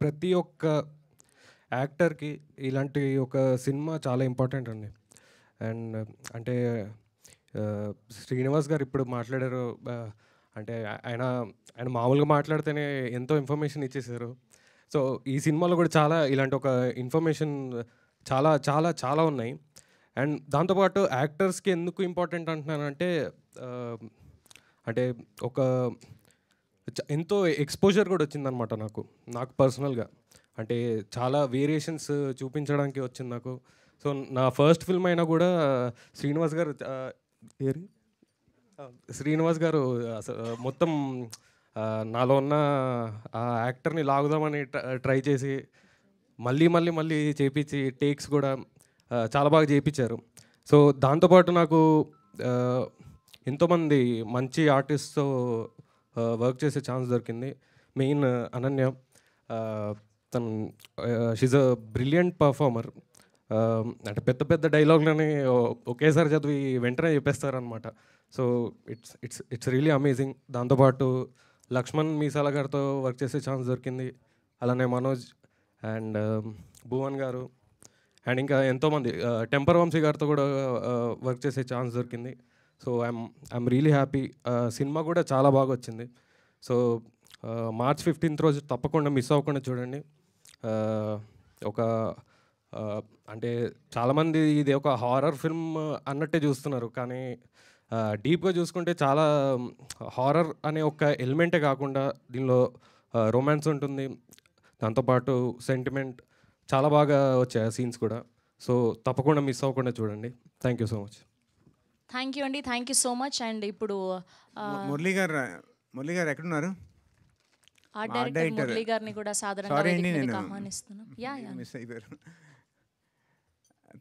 ప్రతి ఒక్క యాక్టర్‌కి ఇలాంటి ఒక సినిమా చాలా ఇంపార్టెంట్ అండి. అండ్ అంటే శ్రీనివాస్ గారు ఇప్పుడు మాట్లాడారు. అంటే ఆయన ఆయన మామూలుగా మాట్లాడితేనే ఎంతో ఇన్ఫర్మేషన్ ఇచ్చేసారు. సో, ఈ సినిమాలో కూడా చాలా ఇలాంటి ఒక ఇన్ఫర్మేషన్ చాలా, చాలా, చాలా ఉన్నాయి. అండ్ దాంతో పాటు యాక్టర్స్‌కి ఎందుకు ఇంపార్టెంట్ అంటున్నానంటే ఆహ్, అంటే ఒక ఎంతో ఎక్స్‌పోజర్ కూడా వచ్చిందనమాట నాకు. నాకు పర్సనల్‌గా. అంటే చాలా వేరియేషన్స్ చూపించడానికి వచ్చింది నాకు. సో, నా ఫస్ట్ ఫిల్మ్ అయినా కూడా శ్రీనివాస్ గారు ఏరి శ్రీనివాస్ గారు మొత్తం నాలో ఉన్న ఆ యాక్టర్‌ని లాగుదామని ట్రై చేసి మళ్ళీ, మళ్ళీ, మళ్ళీ చేపిచ్చి టేక్స్ కూడా చాలా బాగా చేపిచ్చారు. సో, దాంతో పాటు నాకు ఆహ్, ఎంతోమంది మంచి ఆర్టిస్ట్‌తో వర్క్ చేసే ఛాన్స్ దొరికింది. మెయిన్ అనన్య. తను షీస్ ఎ బ్రిలియంట్ పర్ఫార్మర్. అంటే పెద్ద పెద్ద డైలాగులని ఒకేసారి చదివి వెంటనే చెప్పేస్తారనమాట. So, it's it's it's really amazing. దాంతోపాటు లక్ష్మణ్ మీసాల గారితో వర్క్ చేసే ఛాన్స్ దొరికింది. అలానే మనోజ్ అండ్ భువన్ గారు అండ్ ఇంకా ఎంతోమంది 'టెంపర్ వంశీ' గారితో కూడా వర్క్ చేసే ఛాన్స్ దొరికింది. So, I'm really happy. Cinema కూడా చాలా బాగా వచ్చింది. సో, మార్చ్ 15th రోజు తప్పకుండా మిస్ అవ్వకుండా చూడండి. ఆహ్, ఒక ఆహ్, అంటే చాలామంది ఇది ఒక హారర్ ఫిల్మ్ అన్నట్టే చూస్తున్నారు. కానీ డీప్‌గా చూసుకుంటే చాలా హారర్ అనే ఒక ఎలిమెంటే కాకుండా దీనిలో రొమాన్స్ ఉంటుంది. దాంతోపాటు సెంటిమెంట్ చాలా బాగా వచ్చాయి ఆ సీన్స్ కూడా. సో, తప్పకుండా మిస్ అవ్వకుండా చూడండి. Thank you so much. Thank you అండి. Thank you so much. And ఇప్పుడు మురళి గారు, మురళి గారు ఎక్కడున్నారు? Art art director director. Murali గారిని కూడా సాధారణంగా సారీ వేదిక అండి, మీదకి నేను ఆహ్వానిస్తున్నాం. యా యా మిస్ అయిపోయారు.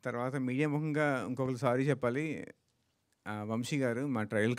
తర్వాత మీడియా ముఖంగా ఇంకొకరు సారీ చెప్పాలి. వంశీ గారు మా ట్రయల్